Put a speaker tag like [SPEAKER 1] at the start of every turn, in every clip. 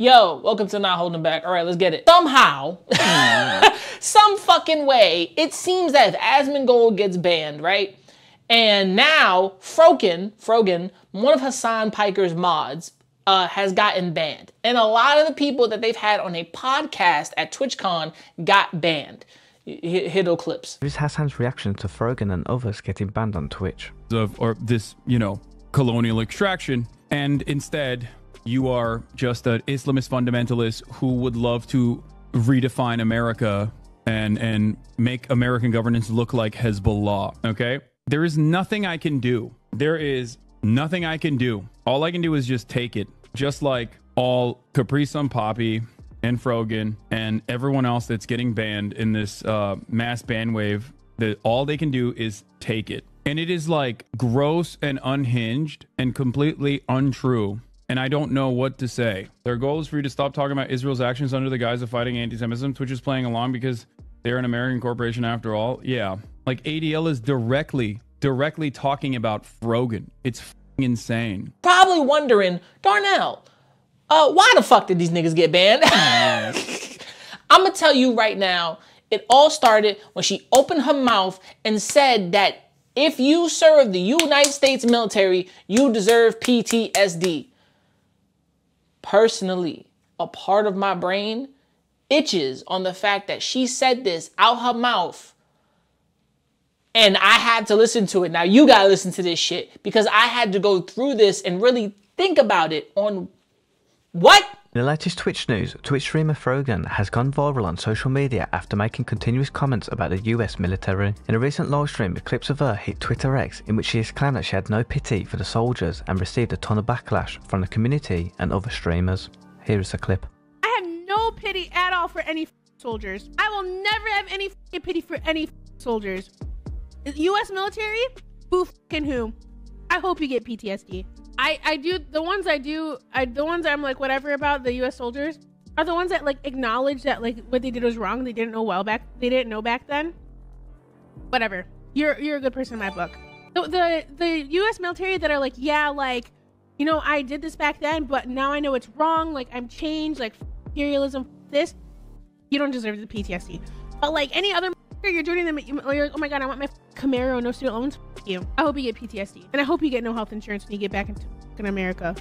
[SPEAKER 1] Yo, welcome to Not Holding Back. All right, let's get it. Somehow, some fucking way, it seems that if Asmongold gets banned, right? And now Frogan, one of Hasan Piker's mods, has gotten banned. And a lot of the people that they've had on a podcast at TwitchCon got banned. Hit those clips.
[SPEAKER 2] Here's Hasan's reaction to Frogan and others getting banned on Twitch.
[SPEAKER 3] Or this, colonial extraction. And instead, you are just an Islamist fundamentalist who would love to redefine America and make American governance look like Hezbollah, okay? There is nothing I can do. There is nothing I can do. All I can do is just take it. Just like all Capri Sun Poppy and Frogan and everyone else that's getting banned in this mass ban wave, that all they can do is take it. And it is like gross and unhinged and completely untrue. And I don't know what to say. Their goal is for you to stop talking about Israel's actions under the guise of fighting anti-Semitism. Twitch is playing along because they're an American corporation after all. Yeah. Like ADL is directly talking about Frogan. It's f***ing insane.
[SPEAKER 1] Probably wondering, Darnell, why the fuck did these niggas get banned? I'm gonna tell you right now, it all started when she opened her mouth and said that if you serve the United States military, you deserve PTSD. Personally, a part of my brain itches on the fact that she said this out her mouth and I had to listen to it. Now you gotta listen to this shit because I had to go through this and really think about it on what?
[SPEAKER 2] In the latest Twitch news, Twitch streamer Frogan has gone viral on social media after making continuous comments about the US military. In a recent live stream, clips of her hit Twitter X in which she has claimed that she had no pity for the soldiers and received a ton of backlash from the community and other streamers. Here is a clip.
[SPEAKER 4] I have no pity at all for any soldiers. I will never have any pity for any soldiers. The US military? Who fucking who? I hope you get PTSD. The ones I'm like whatever about the US soldiers are the ones that like acknowledge that like what they did was wrong. They didn't know back then. Whatever. You're a good person in my book. The US military that are like, yeah, like, I did this back then, but now I know it's wrong. Like I'm changed, like imperialism, this. You don't deserve the PTSD. But like any other you're joining them, you're like, oh my God, I want my Camaro, no student loans. F you. I hope you get PTSD. And I hope you get no health insurance when you get back into America.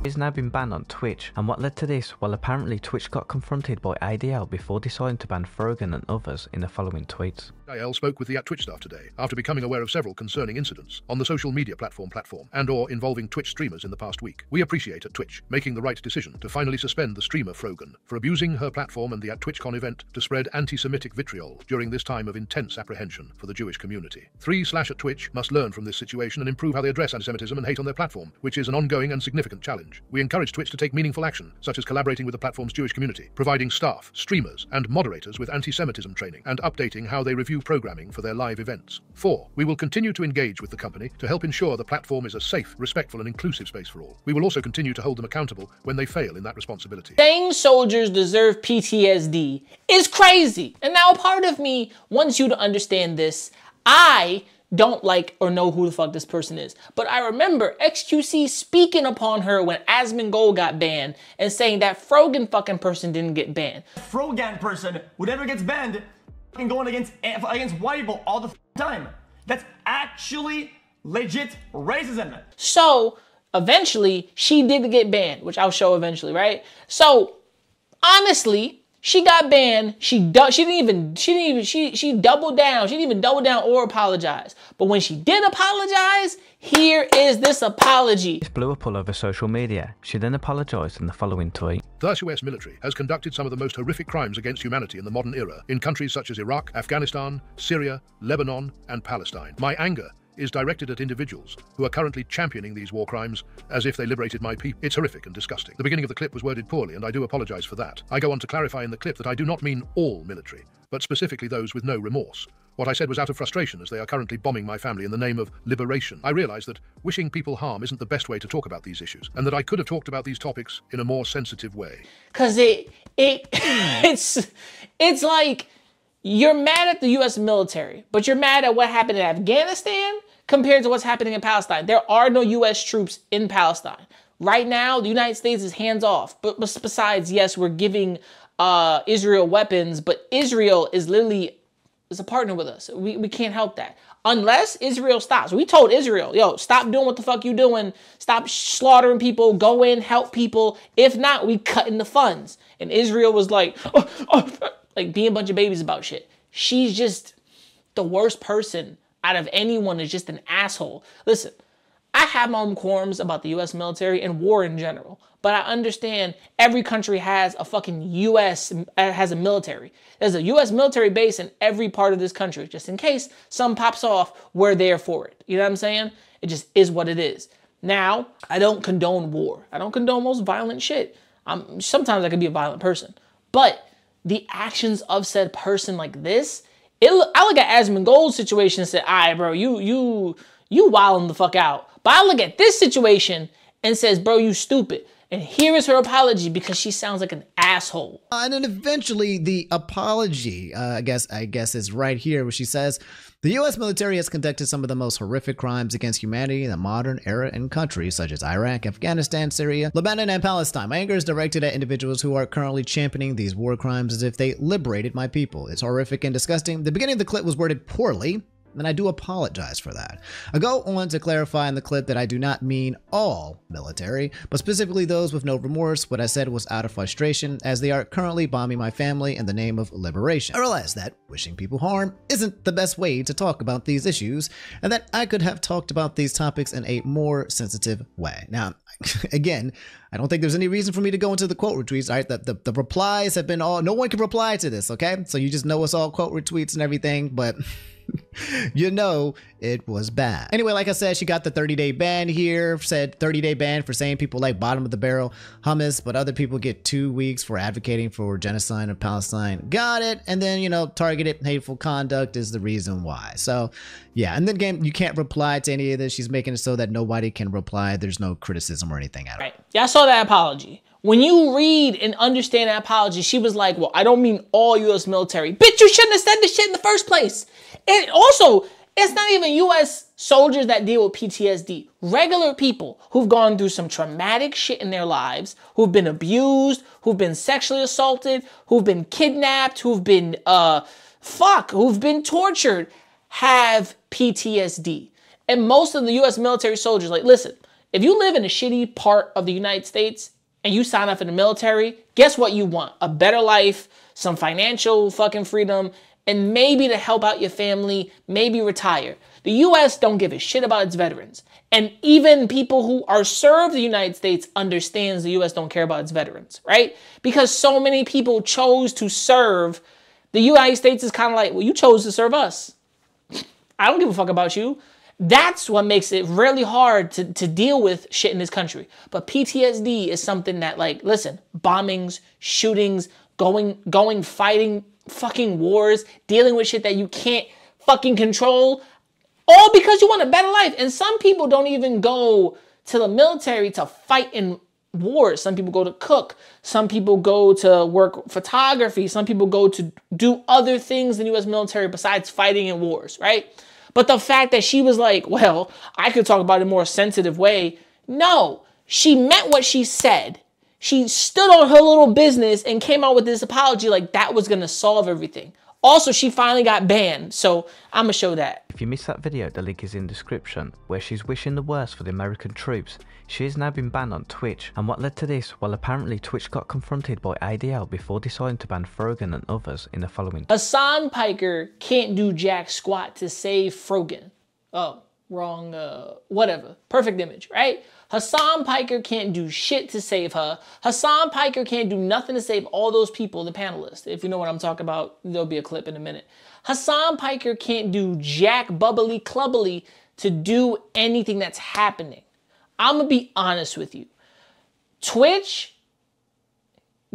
[SPEAKER 2] He's now been banned on Twitch, and what led to this? Well, apparently Twitch got confronted by ADL before deciding to ban Frogan and others in the following tweets.
[SPEAKER 5] ADL spoke with the @Twitch staff today after becoming aware of several concerning incidents on the social media platform and/or involving Twitch streamers in the past week. We appreciate @Twitch making the right decision to finally suspend the streamer Frogan for abusing her platform and the @TwitchCon event to spread anti-Semitic vitriol during this time of intense apprehension for the Jewish community. 3/@Twitch must learn from this situation and improve how they address anti-Semitism and hate on their platform, which is an ongoing and significant challenge. We encourage Twitch to take meaningful action, such as collaborating with the platform's Jewish community, providing staff, streamers, and moderators with anti-Semitism training, and updating how they review programming for their live events. 4. We will continue to engage with the company to help ensure the platform is a safe, respectful, and inclusive space for all. We will also continue to hold them accountable when they fail in that responsibility.
[SPEAKER 1] Saying soldiers deserve PTSD is crazy. And now a part of me wants you to understand this. I don't like or know who the fuck this person is. But I remember XQC speaking upon her when Asmongold got banned and saying that Frogan fucking person didn't get banned.
[SPEAKER 6] Frogan person, whatever gets banned, fucking going against white people all the time. That's actually legit racism.
[SPEAKER 1] So eventually she did get banned, which I'll show eventually, right? So honestly, she got banned. She doubled down. She didn't even double down or apologize. But when she did apologize, here is this apology.
[SPEAKER 2] This blew up all over social media. She then apologized in the following tweet.
[SPEAKER 5] The US military has conducted some of the most horrific crimes against humanity in the modern era in countries such as Iraq, Afghanistan, Syria, Lebanon, and Palestine. My anger is directed at individuals who are currently championing these war crimes as if they liberated my people. It's horrific and disgusting. The beginning of the clip was worded poorly, and I do apologize for that. I go on to clarify in the clip that I do not mean all military, but specifically those with no remorse. What I said was out of frustration as they are currently bombing my family in the name of liberation. I realize that wishing people harm isn't the best way to talk about these issues, and that I could have talked about these topics in a more sensitive way.
[SPEAKER 1] Cause it's like, you're mad at the US military, but you're mad at what happened in Afghanistan compared to what's happening in Palestine. There are no US troops in Palestine. Right now, the United States is hands off. But besides, yes, we're giving Israel weapons, but Israel is literally a partner with us. We can't help that. Unless Israel stops. We told Israel, yo, stop doing what the fuck you doing. Stop slaughtering people. Go in, help people. If not, we cutting the funds. And Israel was like, like being a bunch of babies about shit. She's just the worst person out of anyone, is just an asshole. Listen, I have my own qualms about the U.S. military and war in general, but I understand every country has a fucking has a military. There's a U.S. military base in every part of this country, just in case some pops off, we're there for it. You know what I'm saying? It just is what it is. Now, I don't condone war. I don't condone most violent shit. Sometimes I could be a violent person, but the actions of said person like this, I look at Asmongold's situation and say, all right, bro, you wilding the fuck out. But I look at this situation and says, bro, you stupid. And here is her apology, because she sounds like an asshole.
[SPEAKER 7] And then eventually the apology, I guess is right here, where she says, the U.S. military has conducted some of the most horrific crimes against humanity in the modern era in countries such as Iraq, Afghanistan, Syria, Lebanon, and Palestine. My anger is directed at individuals who are currently championing these war crimes as if they liberated my people. It's horrific and disgusting. The beginning of the clip was worded poorly, and I do apologize for that. I go on to clarify in the clip that I do not mean all military, but specifically those with no remorse. What I said was out of frustration, as they are currently bombing my family in the name of liberation. I realize that wishing people harm isn't the best way to talk about these issues, and that I could have talked about these topics in a more sensitive way. Now, again, I don't think there's any reason for me to go into the quote retweets. All right, the replies have been all, no one can reply to this, okay? So you just know it's all quote retweets and everything, but you know it was bad. Anyway, like I said, she got the 30-day ban here, said 30-day ban for saying people like bottom of the barrel hummus, but other people get 2 weeks for advocating for genocide of Palestine. Got it. And then, you know, targeted hateful conduct is the reason why. So yeah, and then again, you can't reply to any of this. She's making it so that nobody can reply. There's no criticism or anything at all. Right.
[SPEAKER 1] Yeah, I saw that apology. When you read and understand that apology, she was like, well, I don't mean all U.S. military. Bitch, you shouldn't have said this shit in the first place. And also, it's not even U.S. soldiers that deal with PTSD. Regular people who've gone through some traumatic shit in their lives, who've been abused, who've been sexually assaulted, who've been kidnapped, who've been, who've been tortured, have PTSD. And most of the U.S. military soldiers, like, listen, if you live in a shitty part of the United States and you sign up for the military, guess what you want? A better life, some financial fucking freedom, and maybe to help out your family, maybe retire. The U.S. don't give a shit about its veterans. And even people who are served the United States understands the U.S. don't care about its veterans, right? Because so many people chose to serve. The United States is kind of like, well, you chose to serve us. I don't give a fuck about you. That's what makes it really hard to deal with shit in this country. But PTSD is something that, like, listen, bombings, shootings, going, fighting, fucking wars, dealing with shit that you can't fucking control, all because you want a better life. And some people don't even go to the military to fight in wars. Some people go to cook. Some people go to work photography. Some people go to do other things in the U.S. military besides fighting in wars, right? But the fact that she was like, well, I could talk about it in a more sensitive way. No, she meant what she said. She stood on her little business and came out with this apology like that was going to solve everything. Also, she finally got banned, so I'm going to show that.
[SPEAKER 2] If you missed that video, the link is in the description, where she's wishing the worst for the American troops. She has now been banned on Twitch, and what led to this? Well, apparently Twitch got confronted by ADL before deciding to ban Frogan and others in the following.
[SPEAKER 1] Hasan Piker can't do jack squat to save Frogan. Oh, wrong, whatever. Perfect image, right? Hasan Piker can't do shit to save her. Hasan Piker can't do nothing to save all those people, the panelists. If you know what I'm talking about, there'll be a clip in a minute. Hasan Piker can't do jack bubbly clubbly to do anything that's happening. I'm gonna be honest with you. Twitch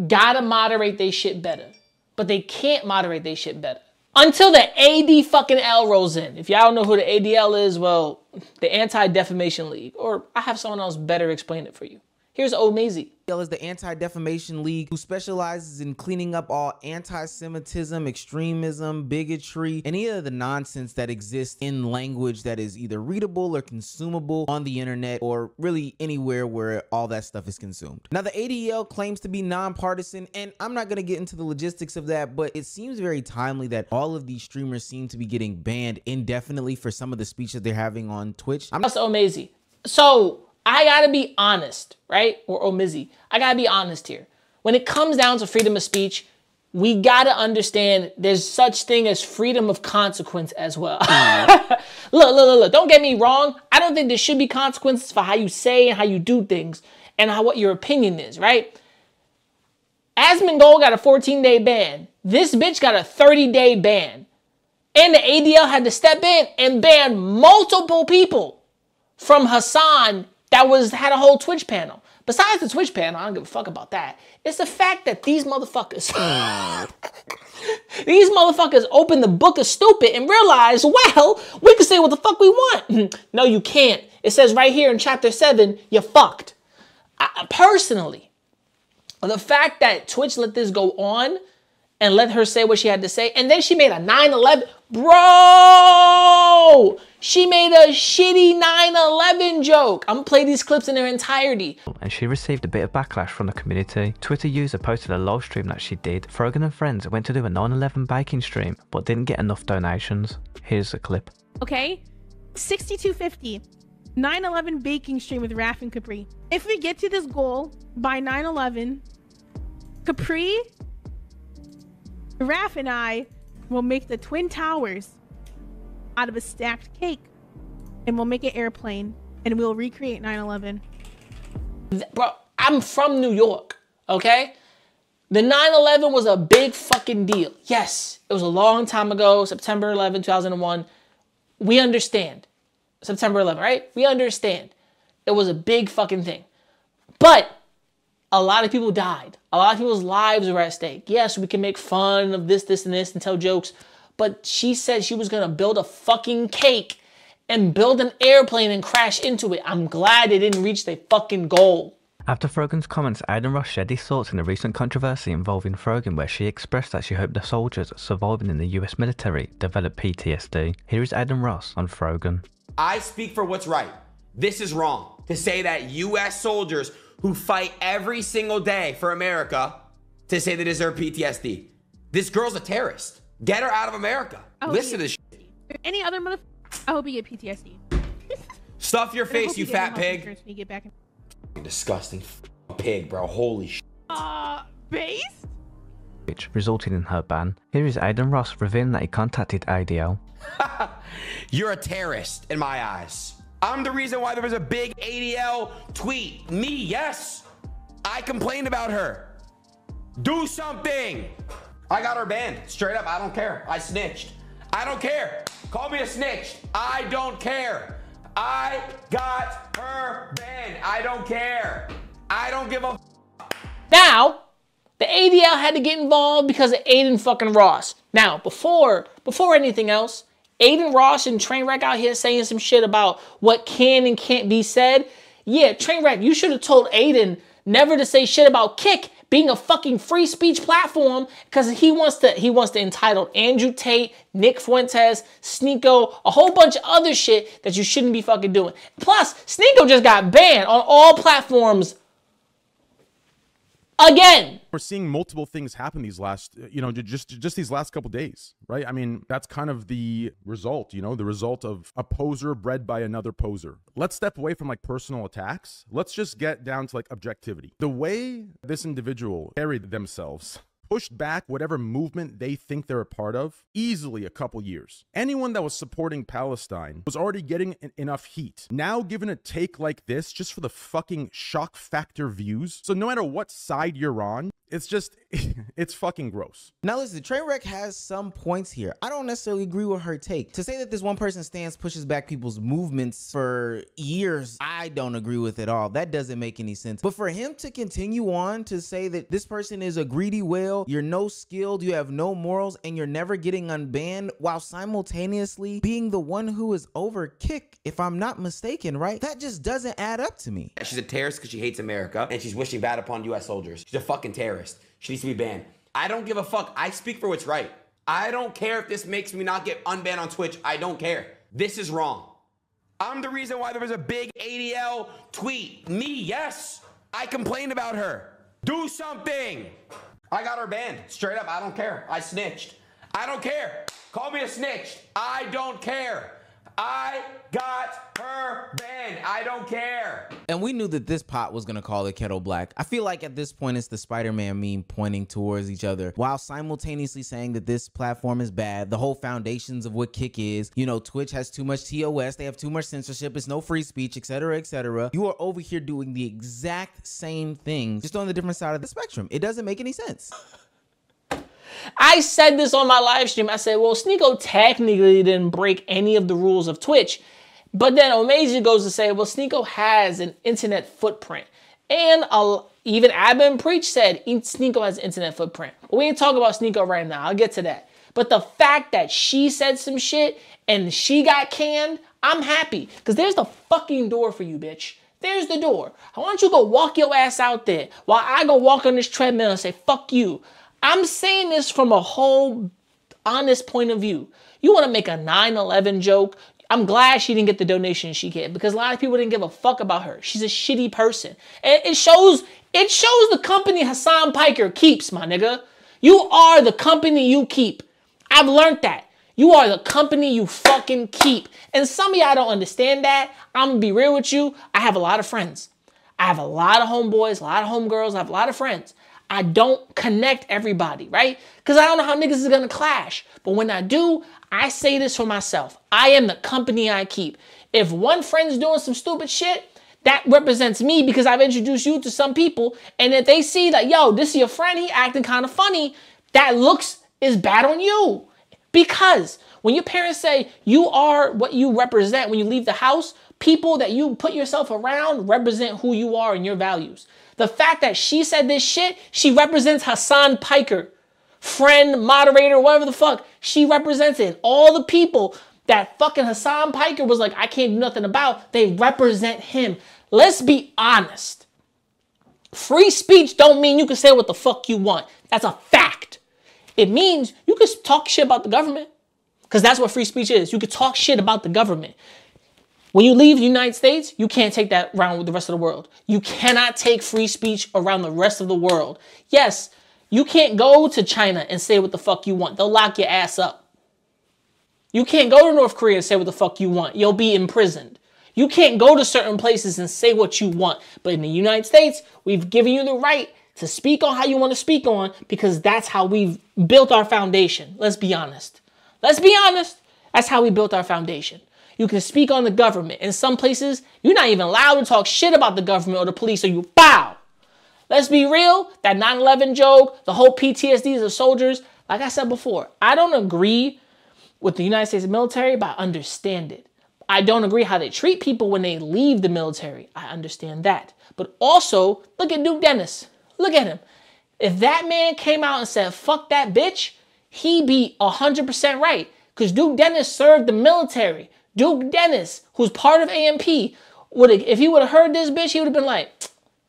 [SPEAKER 1] gotta moderate they shit better, but they can't moderate they shit better until the AD rolls in. If y'all don't know who the ADL is, well, the Anti-Defamation League, or I have someone else better explain it for you. Here's Omazy.
[SPEAKER 8] ADL is the Anti-Defamation League, who specializes in cleaning up all anti-Semitism, extremism, bigotry, any of the nonsense that exists in language that is either readable or consumable on the internet, or really anywhere where all that stuff is consumed. Now, the ADL claims to be nonpartisan, and I'm not going to get into the logistics of that, but it seems very timely that all of these streamers seem to be getting banned indefinitely for some of the speech that they're having on Twitch.
[SPEAKER 1] That's Omazy. So I gotta be honest, right? Or Omazy. I gotta be honest here. When it comes down to freedom of speech, we gotta understand there's such thing as freedom of consequence as well. Look, don't get me wrong. I don't think there should be consequences for how you say and how you do things and what your opinion is, right? Asmongold got a 14-day ban. This bitch got a 30-day ban. And the ADL had to step in and ban multiple people from Hasan that had a whole Twitch panel. Besides the Twitch panel, I don't give a fuck about that. It's the fact that these motherfuckers, open the book of stupid and realize, well, we can say what the fuck we want. No, you can't. It says right here in chapter 7, you're fucked. Personally, the fact that Twitch let this go on and let her say what she had to say, and then she made a 9/11, bro! She made a shitty 9/11 joke. I'm gonna play these clips in their entirety.
[SPEAKER 2] And she received a bit of backlash from the community. Twitter user posted a live stream that she did. Frogan and friends went to do a 9/11 baking stream, but didn't get enough donations. Here's a clip.
[SPEAKER 4] Okay, 6250. 9/11 baking stream with Raf and Capri. If we get to this goal by 9/11, Capri, Raf, and I will make the Twin Towers out of a stacked cake, and we'll make an airplane, and we'll recreate 9/11.
[SPEAKER 1] Bro, I'm from New York, okay? The 9/11 was a big fucking deal. Yes, it was a long time ago, September 11, 2001. We understand. September 11, right? We understand. It was a big fucking thing. But a lot of people died. A lot of people's lives were at stake. Yes, we can make fun of this, and this, and tell jokes. But she said she was going to build a fucking cake and build an airplane and crash into it. I'm glad they didn't reach their fucking goal.
[SPEAKER 2] After Frogan's comments, Aiden Ross shared his thoughts in the recent controversy involving Frogan, where she expressed that she hoped the soldiers surviving in the US military develop PTSD. Here is Aiden Ross on Frogan.
[SPEAKER 9] I speak for what's right. This is wrong to say that US soldiers who fight every single day for America to say they deserve PTSD. This girl's a terrorist. Get her out of America. Listen to this shit.
[SPEAKER 4] Any other motherfucker, I hope you get PTSD.
[SPEAKER 9] Stuff your face, you fat pig.
[SPEAKER 4] When you get back in.
[SPEAKER 9] Disgusting pig, bro. Holy shit.
[SPEAKER 4] Base?
[SPEAKER 2] Which resulted in her ban. Here is Aiden Ross revealing that he contacted ADL.
[SPEAKER 9] You're a terrorist in my eyes. I'm the reason why there was a big ADL tweet. Me, yes. I complained about her. Do something. I got her banned. Straight up, I don't care. I snitched. I don't care. Call me a snitch. I don't care. I got her banned. I don't care. I don't give a
[SPEAKER 1] Now, the ADL had to get involved because of Aiden fucking Ross. Now, before anything else, Aiden Ross and Trainwreck out here saying some shit about what can and can't be said. Yeah, Trainwreck, you should have told Aiden never to say shit about Kick being a fucking free speech platform, because he wants to entitle Andrew Tate, Nick Fuentes, Sneako, a whole bunch of other shit that you shouldn't be fucking doing. Plus, Sneako just got banned on all platforms again.
[SPEAKER 10] We're seeing multiple things happen these last, just these last couple days, right? I mean, that's kind of the result, the result of a poser bred by another poser. Let's step away from like personal attacks. Let's just get down to like objectivity. The way this individual carried themselves pushed back whatever movement they think they're a part of easily a couple years. Anyone that was supporting Palestine was already getting enough heat. Now given a take like this just for the fucking shock factor views. So no matter what side you're on, it's just, it's fucking gross.
[SPEAKER 8] Now listen, Trainwreck has some points here. I don't necessarily agree with her take. To say that this one person stance pushes back people's movements for years, I don't agree with it all. That doesn't make any sense. But for him to continue on to say that this person is a greedy whale ADL, you're no skilled, you have no morals, and you're never getting unbanned while simultaneously being the one who is over Kick, if I'm not mistaken, right? That just doesn't add up to me.
[SPEAKER 9] She's a terrorist because she hates America and she's wishing bad upon US soldiers. She's a fucking terrorist. She needs to be banned. I don't give a fuck. I speak for what's right. I don't care if this makes me not get unbanned on Twitch. I don't care. This is wrong. I'm the reason why there was a big ADL tweet. Me, yes. I complained about her. Do something. I got her banned. Straight up, I don't care. I snitched. I don't care. Call me a snitch. I don't care. I got her banned. I don't care.
[SPEAKER 8] And we knew that this pot was gonna call the kettle black. I feel like at this point it's the Spider-Man meme pointing towards each other while simultaneously saying that this platform is bad. The whole foundations of what Kick is. You know, Twitch has too much TOS. They have too much censorship. It's no free speech, etc., etc. You are over here doing the exact same thing, just on the different side of the spectrum. It doesn't make any sense.
[SPEAKER 1] I said this on my live stream. I said, well, Sneako technically didn't break any of the rules of Twitch. But then Omeji goes to say, well, Sneako has an internet footprint. And even Admin Preach said Sneako has an internet footprint. But we ain't talking about Sneako right now. I'll get to that. But the fact that she said some shit and she got canned, I'm happy. Because there's the fucking door for you, bitch. There's the door. I want you to go walk your ass out there while I go walk on this treadmill and say, fuck you. I'm saying this from a whole honest point of view. You want to make a 9/11 joke? I'm glad she didn't get the donation she get because a lot of people didn't give a fuck about her. She's a shitty person. And it shows the company Hasan Piker keeps, my nigga. You are the company you keep. I've learned that. You are the company you fucking keep. And some of y'all don't understand that. I'm going to be real with you. I have a lot of friends. I have a lot of homeboys, a lot of homegirls. I have a lot of friends. I don't connect everybody, right? Because I don't know how niggas is going to clash. But when I do, I say this for myself. I am the company I keep. If one friend's doing some stupid shit, that represents me because I've introduced you to some people. And if they see that, yo, this is your friend, he acting kind of funny, that looks is bad on you. Because when your parents say you are what you represent when you leave the house, people that you put yourself around represent who you are and your values. The fact that she said this shit, she represents Hasan Piker. Friend, moderator, whatever the fuck. She represents it. All the people that fucking Hasan Piker was like, I can't do nothing about, they represent him. Let's be honest. Free speech don't mean you can say what the fuck you want. That's a fact. It means you can talk shit about the government. Because that's what free speech is. You can talk shit about the government. When you leave the United States, you can't take that around with the rest of the world. You cannot take free speech around the rest of the world. Yes, you can't go to China and say what the fuck you want. They'll lock your ass up. You can't go to North Korea and say what the fuck you want. You'll be imprisoned. You can't go to certain places and say what you want. But in the United States, we've given you the right to speak on how you want to speak on because that's how we've built our foundation. Let's be honest. Let's be honest. That's how we built our foundation. You can speak on the government. In some places, you're not even allowed to talk shit about the government or the police, or you bow. Let's be real. That 9/11 joke, the whole PTSD of soldiers, like I said before, I don't agree with the United States military, but I understand it. I don't agree how they treat people when they leave the military. I understand that. But also, look at Duke Dennis. Look at him. If that man came out and said, fuck that bitch, he'd be 100% right. Because Duke Dennis served the military. Duke Dennis, who's part of AMP, if he would have heard this bitch, he would have been like,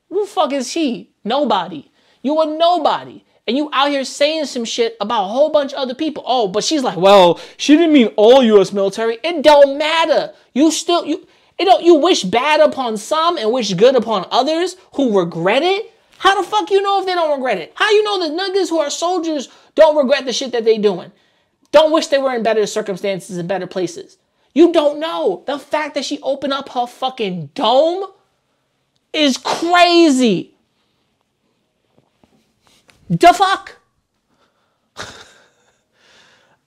[SPEAKER 1] who the fuck is she? Nobody. You are nobody. And you out here saying some shit about a whole bunch of other people. Oh, but she's like, well, she didn't mean all U.S. military. It don't matter. You wish bad upon some and wish good upon others who regret it. How the fuck you know if they don't regret it? How you know the niggas who are soldiers don't regret the shit that they doing? Don't wish they were in better circumstances and better places. You don't know. The fact that she opened up her fucking dome is crazy. The fuck?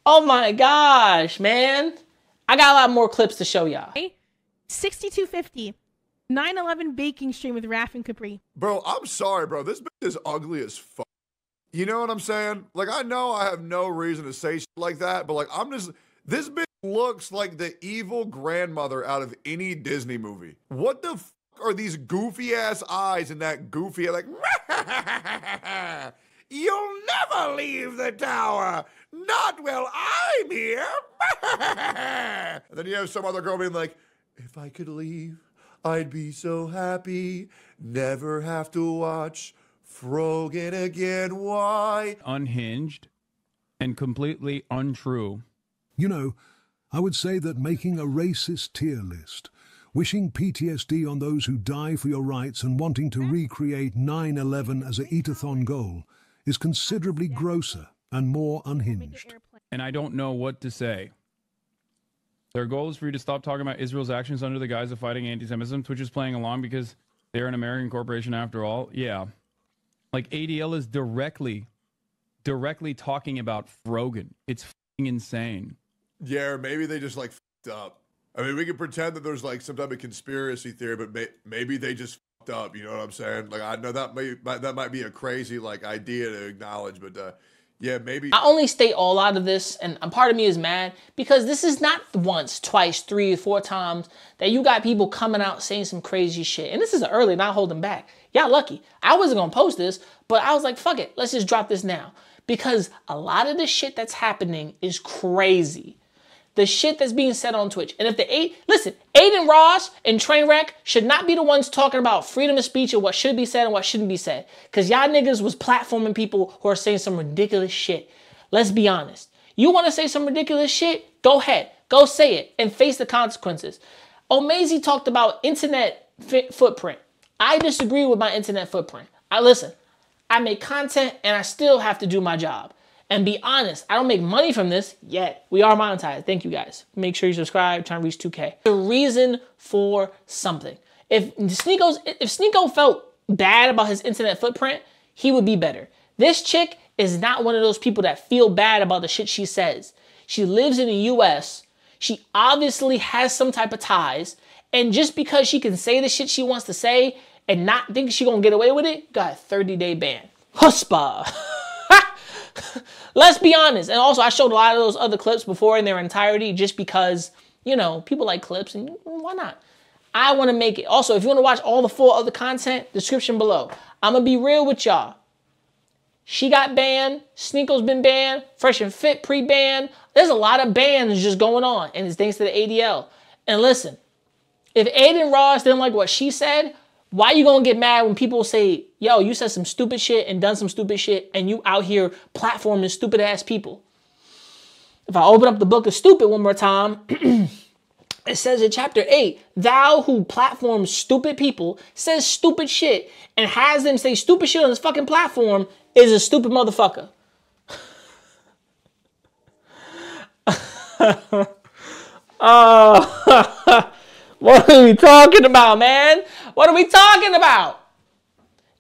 [SPEAKER 1] Oh my gosh, man. I got a lot more clips to show y'all.
[SPEAKER 4] 6250. 9/11 baking stream with Raph and Capri.
[SPEAKER 11] Bro, I'm sorry, bro. This bitch is ugly as fuck. You know what I'm saying? Like, I know I have no reason to say shit like that, but like, this bitch looks like the evil grandmother out of any Disney movie. What the fuck are these goofy ass eyes and that goofy, like, You'll never leave the tower. Not while I'm here. And then you have some other girl being like, if I could leave, I'd be so happy. Never have to watch Frogan again. Why?
[SPEAKER 3] Unhinged and completely untrue.
[SPEAKER 12] You know, I would say that making a racist tier list, wishing PTSD on those who die for your rights and wanting to recreate 9/11 as a eat-a-thon goal is considerably grosser and more unhinged.
[SPEAKER 3] And I don't know what to say. Their goal is for you to stop talking about Israel's actions under the guise of fighting anti-Semitism. Twitch is playing along because they're an American corporation after all. Yeah. Like ADL is directly talking about Frogan. It's f***ing insane.
[SPEAKER 11] Yeah, or maybe they just like f***ed up. I mean, we can pretend that there's like some type of conspiracy theory, but maybe they just f***ed up. You know what I'm saying? Like, I know that might be a crazy like idea to acknowledge, but yeah, maybe.
[SPEAKER 1] I only state all out of this, and a part of me is mad because this is not once, twice, 3 or 4 times that you got people coming out saying some crazy shit. And this is early, not holding back. Y'all lucky. I wasn't gonna post this, but I was like, fuck it, let's just drop this now. Because a lot of the shit that's happening is crazy. The shit that's being said on Twitch. And if listen, Aiden Ross and Trainwreck should not be the ones talking about freedom of speech and what should be said and what shouldn't be said. Because y'all niggas was platforming people who are saying some ridiculous shit. Let's be honest. You want to say some ridiculous shit? Go ahead. Go say it and face the consequences. Omazy talked about internet footprint. I disagree with my internet footprint. Listen, I make content and I still have to do my job. And be honest, I don't make money from this yet. We are monetized. Thank you guys. Make sure you subscribe, trying to reach 2K. The reason for something. If Sneako felt bad about his internet footprint, he would be better. This chick is not one of those people that feel bad about the shit she says. She lives in the US. She obviously has some type of ties. And just because she can say the shit she wants to say and not think she gonna get away with it, got a 30-day ban. Huspa. Let's be honest. And also, I showed a lot of those other clips before in their entirety just because, you know, people like clips and why not? I want to make it. Also, if you want to watch all the full other content, description below. I'm going to be real with y'all. She got banned. Sneako's been banned. Fresh N Fit pre-banned. There's a lot of bans just going on, and it's thanks to the ADL. And listen, if Aiden Ross didn't like what she said, why you gonna get mad when people say, yo, you said some stupid shit and done some stupid shit and you out here platforming stupid ass people? If I open up the book of stupid one more time, it says in chapter 8, thou who platforms stupid people, says stupid shit, and has them say stupid shit on this fucking platform is a stupid motherfucker. What are we talking about, man? What are we talking about?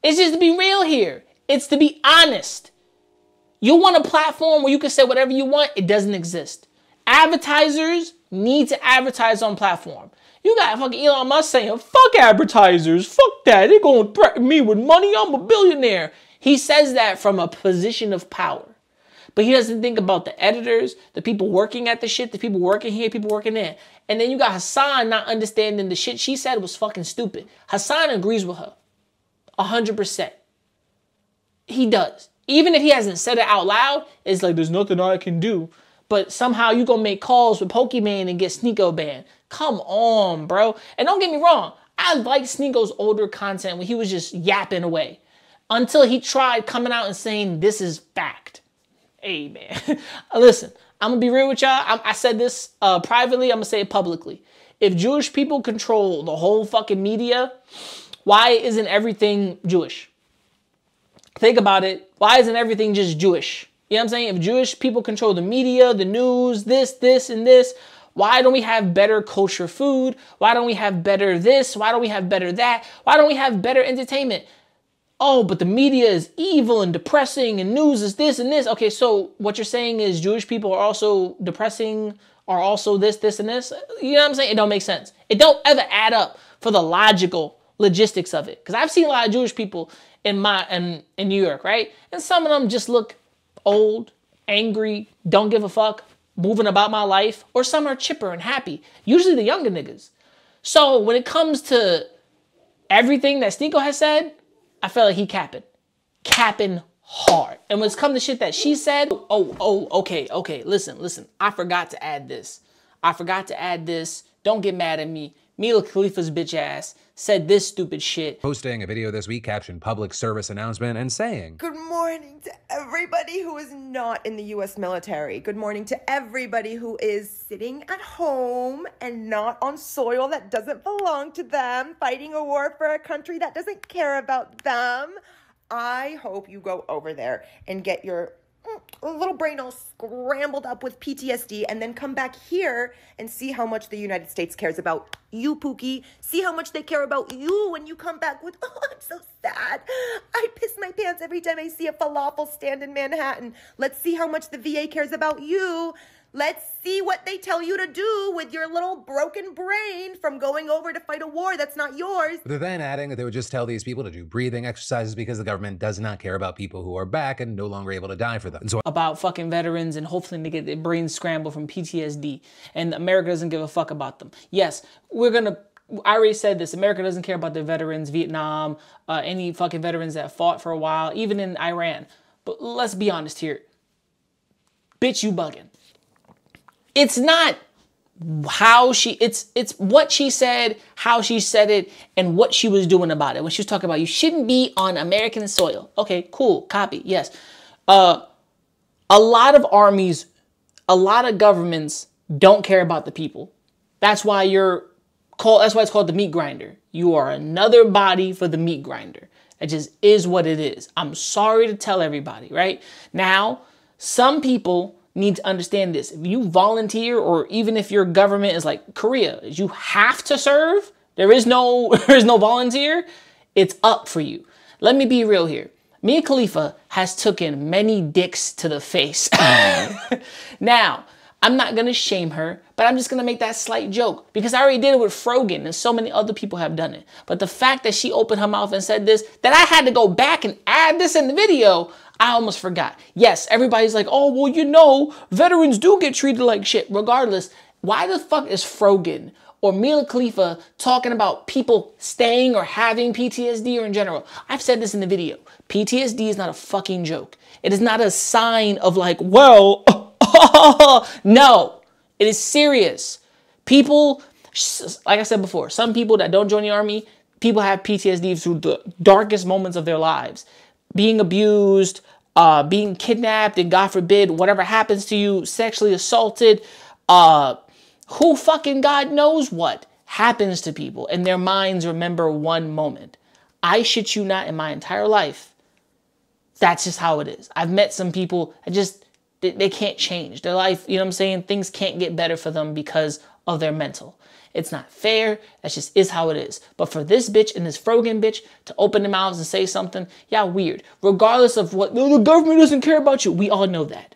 [SPEAKER 1] It's just to be real here. It's to be honest. You want a platform where you can say whatever you want? It doesn't exist. Advertisers need to advertise on platform. You got fucking Elon Musk saying, fuck advertisers, fuck that. They're going to threaten me with money. I'm a billionaire. He says that from a position of power. But he doesn't think about the editors, the people working at the shit, the people working here, people working there. And then you got Hasan not understanding the shit she said was fucking stupid. Hasan agrees with her. 100%. He does. Even if he hasn't said it out loud, it's like, there's nothing I can do. But somehow you gonna make calls with Pokemon and get Sneako banned. Come on, bro. And don't get me wrong. I liked Sneako's older content when he was just yapping away. Until he tried coming out and saying, this is fact. Hey, man. Listen, I'm going to be real with y'all. I said this privately. I'm going to say it publicly. If Jewish people control the whole fucking media, why isn't everything Jewish? Think about it. Why isn't everything just Jewish? You know what I'm saying? If Jewish people control the media, the news, this, and this, why don't we have better kosher food? Why don't we have better this? Why don't we have better that? Why don't we have better entertainment? Oh, but the media is evil and depressing and news is this and this. Okay, so what you're saying is Jewish people are also depressing, are also this, and this? You know what I'm saying? It don't make sense. It don't ever add up for the logistics of it. Because I've seen a lot of Jewish people in New York, right? And some of them just look old, angry, don't give a fuck, moving about my life. Or some are chipper and happy. Usually the younger niggas. So when it comes to everything that Sneako has said, I feel like he capping hard. And when it's come to shit that she said, okay, listen. I forgot to add this. Don't get mad at me. Mila Khalifa's bitch ass said this stupid shit.
[SPEAKER 13] Posting a video this week captioned public service announcement and saying,
[SPEAKER 14] "Good morning to everybody who is not in the US military. Good morning to everybody who is sitting at home and not on soil that doesn't belong to them, fighting a war for a country that doesn't care about them. I hope you go over there and get your little brain all scrambled up with PTSD and then come back here and see how much the United States cares about you, Pookie. See how much they care about you when you come back with, oh, I'm so sad. I piss my pants every time I see a falafel stand in Manhattan. Let's see how much the VA cares about you. Let's see what they tell you to do with your little broken brain from going over to fight a war that's not yours."
[SPEAKER 13] they're then adding that they would just tell these people to do breathing exercises because the government does not care about people who are back and no longer able to die for them. And so
[SPEAKER 1] about fucking veterans and hopefully they get their brains scrambled from PTSD and America doesn't give a fuck about them. Yes, I already said this, America doesn't care about the veterans, Vietnam, any fucking veterans that fought for a while, even in Iran. But let's be honest here. Bitch, you bugging. It's not how it's what she said, how she said it, and what she was doing about it. When she was talking about you shouldn't be on American soil. Okay, cool, copy, yes. A lot of armies, a lot of governments don't care about the people. That's why that's why it's called the meat grinder. You are another body for the meat grinder. It just is what it is. I'm sorry to tell everybody, right? Now, some people need to understand this. If you volunteer, or even if your government is like Korea, you have to serve. There is no volunteer. It's up for you. Let me be real here. Mia Khalifa has taken many dicks to the face. Now, I'm not going to shame her, but I'm just going to make that slight joke because I already did it with Frogan and so many other people have done it. But the fact that she opened her mouth and said this, that I had to go back and add this in the video, I almost forgot. Yes, everybody's like, oh, well, you know, veterans do get treated like shit. Regardless, why the fuck is Frogan or Mila Khalifa talking about people staying or having PTSD or in general? I've said this in the video. PTSD is not a fucking joke. It is not a sign of like, well, no, it is serious. People, like I said before, some people that don't join the army, people have PTSD through the darkest moments of their lives. Being abused, being kidnapped, and God forbid, whatever happens to you, sexually assaulted, who fucking God knows what happens to people, and their minds remember one moment. I shit you not, in my entire life, that's just how it is. I've met some people, they can't change. Their life, you know what I'm saying? Things can't get better for them because of their mental. It's not fair. That just is how it is. But for this bitch and this Frogan bitch to open their mouths and say something, yeah, weird. Regardless of what, the government doesn't care about you. We all know that.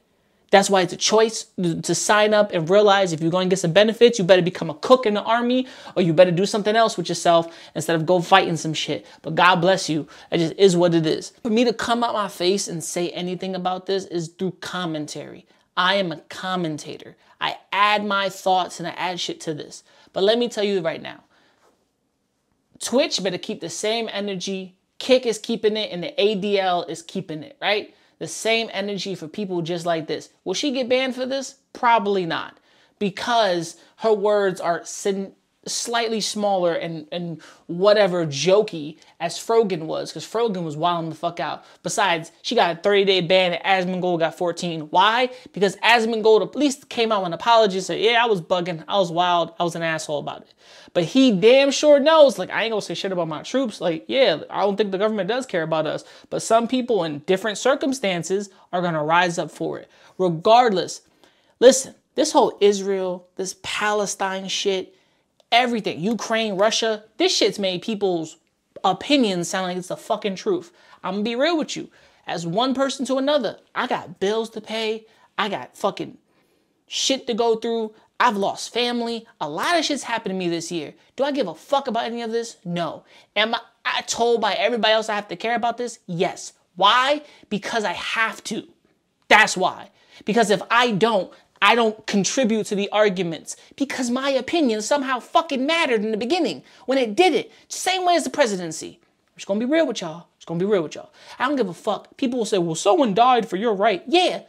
[SPEAKER 1] That's why it's a choice to sign up and realize if you're going to get some benefits, you better become a cook in the army or you better do something else with yourself instead of go fighting some shit. But God bless you. It just is what it is. For me to come out my face and say anything about this is through commentary. I am a commentator. I add my thoughts and I add shit to this. But let me tell you right now, Twitch better keep the same energy. Kick is keeping it and the ADL is keeping it, right? The same energy for people just like this. Will she get banned for this? Probably not, because her words are slightly smaller and whatever jokey as Frogan was, because Frogan was wilding the fuck out. Besides, she got a 30-day ban and Asmongold got 14. Why? Because Asmongold at least came out with an apology and said, yeah, I was bugging, I was wild, I was an asshole about it. But he damn sure knows, like, I ain't gonna say shit about my troops. Like, yeah, I don't think the government does care about us. But some people in different circumstances are gonna rise up for it. Regardless, listen, this whole Israel, this Palestine shit, everything, Ukraine, Russia, this shit's made people's opinions sound like it's the fucking truth. I'm gonna be real with you. As one person to another, I got bills to pay. I got fucking shit to go through. I've lost family. A lot of shit's happened to me this year. Do I give a fuck about any of this? No. Am I told by everybody else I have to care about this? Yes. Why? Because I have to. That's why. Because if I don't contribute to the arguments because my opinion somehow fucking mattered in the beginning when it didn't. Same way as the presidency. I'm just gonna be real with y'all. Just gonna be real with y'all. I don't give a fuck. People will say, well, someone died for your right. Yeah,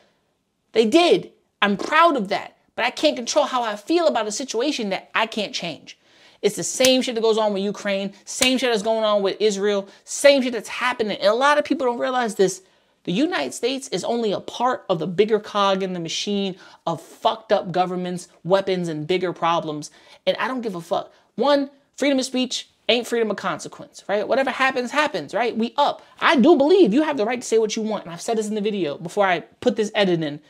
[SPEAKER 1] they did. I'm proud of that. But I can't control how I feel about a situation that I can't change. It's the same shit that goes on with Ukraine, same shit that's going on with Israel, same shit that's happening. And a lot of people don't realize this. The United States is only a part of the bigger cog in the machine of fucked up governments, weapons, and bigger problems. And I don't give a fuck. One, freedom of speech ain't freedom of consequence, right? Whatever happens, happens, right? We up. I do believe you have the right to say what you want. And I've said this in the video before I put this edit in.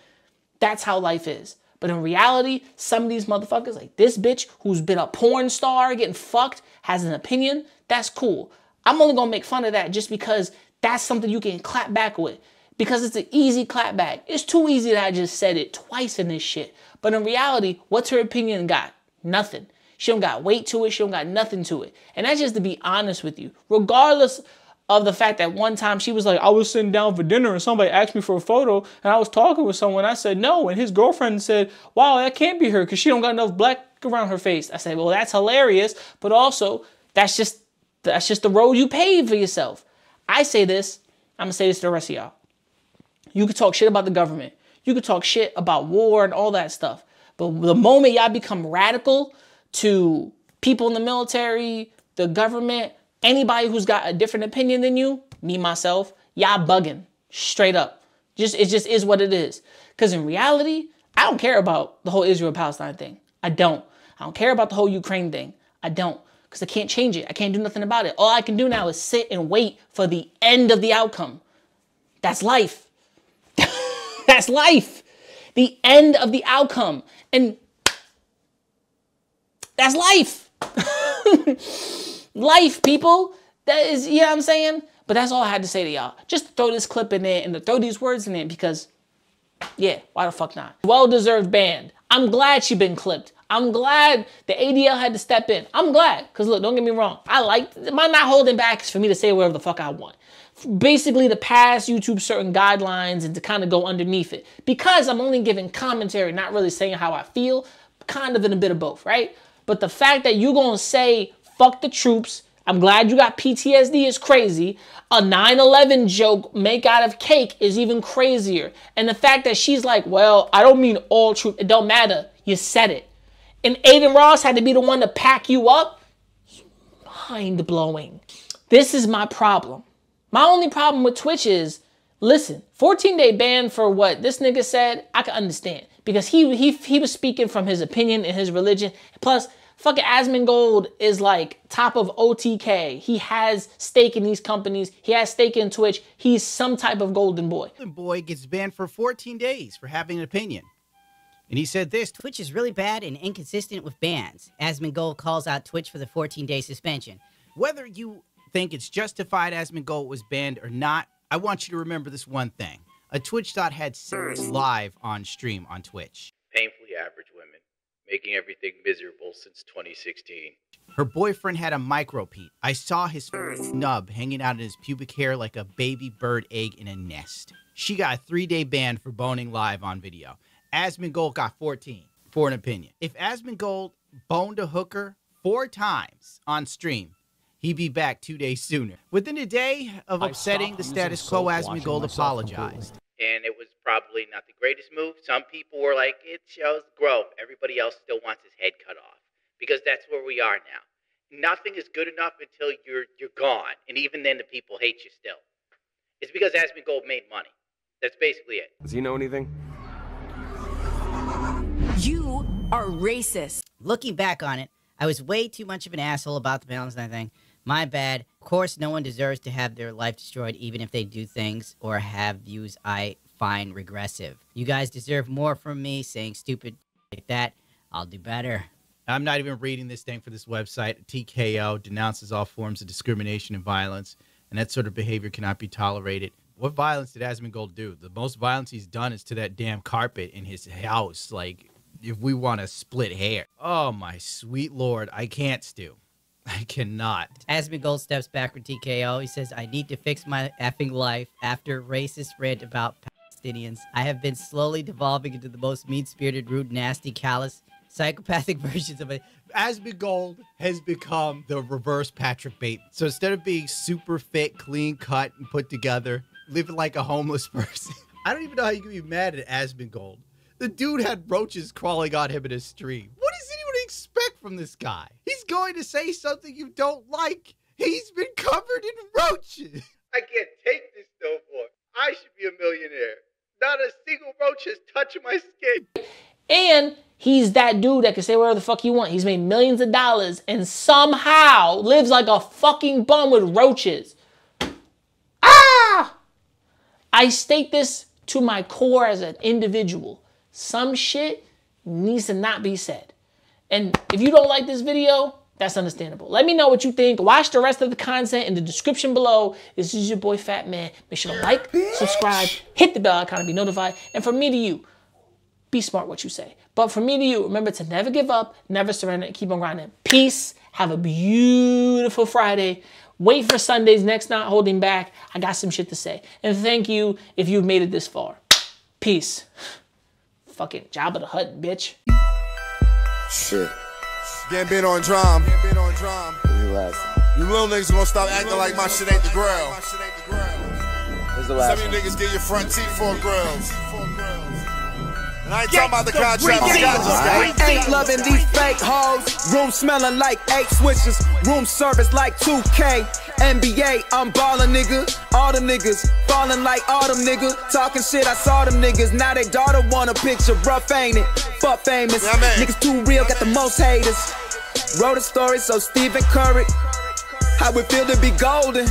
[SPEAKER 1] That's how life is. But in reality, some of these motherfuckers, like this bitch who's been a porn star getting fucked, has an opinion. That's cool. I'm only gonna make fun of that just because that's something you can clap back with. Because it's an easy clap back. It's too easy that I just said it twice in this shit. But in reality, what's her opinion got? Nothing. She don't got weight to it. She don't got nothing to it. And that's just to be honest with you. Regardless of the fact that one time she was like, I was sitting down for dinner and somebody asked me for a photo and I was talking with someone. I said no. And his girlfriend said, wow, that can't be her because she don't got enough black around her face. I said, well, that's hilarious. But also, that's just the road you paved for yourself. I say this. I'm going to say this to the rest of y'all. You could talk shit about the government. You could talk shit about war and all that stuff. But the moment y'all become radical to people in the military, the government, anybody who's got a different opinion than you, me, myself, y'all bugging. Straight up. It just is what it is. Because in reality, I don't care about the whole Israel-Palestine thing. I don't. I don't care about the whole Ukraine thing. I don't. Because I can't change it. I can't do nothing about it. All I can do now is sit and wait for the end of the outcome. That's life. That's life. The end of the outcome. And that's life. Life, people. That is, you know what I'm saying? But that's all I had to say to y'all. Just to throw this clip in there and to throw these words in there because, yeah, why the fuck not? Well-deserved ban. I'm glad she been clipped. I'm glad the ADL had to step in. I'm glad. Because look, don't get me wrong. My not holding back is for me to say whatever the fuck I want. Basically to pass YouTube certain guidelines and to kind of go underneath it. Because I'm only giving commentary, not really saying how I feel. Kind of in a bit of both, right? But the fact that you're going to say, fuck the troops, I'm glad you got PTSD is crazy. A 9/11 joke make out of cake is even crazier. And the fact that she's like, well, I don't mean all troops. It don't matter. You said it. And Aiden Ross had to be the one to pack you up. Mind-blowing. This is my problem. My only problem with Twitch is, listen, 14-day ban for what this nigga said, I can understand. Because he was speaking from his opinion and his religion. Plus, fucking Asmongold is like top of OTK. He has stake in these companies. He has stake in Twitch. He's some type of golden boy.
[SPEAKER 15] Golden boy gets banned for 14 days for having an opinion. And he said this:
[SPEAKER 16] Twitch is really bad and inconsistent with bans. Asmongold calls out Twitch for the 14-day suspension.
[SPEAKER 15] Whether you think it's justified Asmongold was banned or not, I want you to remember this one thing. A Twitch dot had sex live on stream on Twitch.
[SPEAKER 17] Painfully average women, making everything miserable since 2016.
[SPEAKER 15] Her boyfriend had a micro-peat. I saw his snub hanging out in his pubic hair like a baby bird egg in a nest. She got a 3-day ban for boning live on video. Asmongold got 14 for an opinion. If Asmongold boned a hooker 4 times on stream, he'd be back 2 days sooner. Within a day of upsetting the status quo, Asmongold apologized.
[SPEAKER 17] And it was probably not the greatest move. Some people were like, it shows growth. Everybody else still wants his head cut off. Because that's where we are now. Nothing is good enough until you're gone. And even then the people hate you still. It's because Asmongold made money. That's basically it.
[SPEAKER 18] Does he know anything?
[SPEAKER 16] You are racist. Looking back on it, I was way too much of an asshole about the Palestine thing. My bad. Of course, no one deserves to have their life destroyed, even if they do things or have views I find regressive. You guys deserve more from me saying stupid like that. I'll do better.
[SPEAKER 15] I'm not even reading this thing for this website. TKO denounces all forms of discrimination and violence, and that sort of behavior cannot be tolerated. What violence did Asmongold do? The most violence he's done is to that damn carpet in his house. Like, if we want to split hair. Oh, my sweet lord. I can't, Stu. I cannot.
[SPEAKER 16] Asmongold steps back from TKO. He says, I need to fix my effing life after racist rant about Palestinians. I have been slowly devolving into the most mean-spirited, rude, nasty, callous, psychopathic versions of it.
[SPEAKER 15] Asmongold has become the reverse Patrick Bateman. So instead of being super fit, clean cut, and put together, living like a homeless person, I don't even know how you can be mad at Asmongold. The dude had roaches crawling on him in his stream. What does anyone expect from this guy? He's going to say something you don't like. He's been covered in roaches.
[SPEAKER 18] I can't take this no more. I should be a millionaire. Not a single roach is touching my skin.
[SPEAKER 1] And he's that dude that can say whatever the fuck he wants. He's made millions of dollars and somehow lives like a fucking bum with roaches. Ah! I state this to my core as an individual. Some shit needs to not be said. And if you don't like this video, that's understandable. Let me know what you think. Watch the rest of the content in the description below. This is your boy Fat Man. Make sure to like, subscribe, hit the bell icon to be notified. And from me to you, be smart what you say. But from me to you, remember to never give up, never surrender, and keep on grinding. Peace. Have a beautiful Friday. Wait for Sunday's next Not Holding Back. I got some shit to say. And thank you if you've made it this far. Peace. Fucking Jabba the Hutt, bitch.
[SPEAKER 19] Shit. Getting on drum. You little niggas gonna stop acting like my shit ain't the grill. Some of you niggas get your front teeth for grills. And I ain't talking about the contract.
[SPEAKER 20] Ain't loving these fake hoes. Room smelling like 8 switches. Room service like 2K. NBA, I'm ballin', nigga. All them niggas falling like all them niggas. Talking shit, I saw them niggas. Now they daughter want a picture. Rough, ain't it? Fuck famous. Yeah, niggas too real, got the most haters. Wrote a story so Stephen Curry. How it feel to be golden.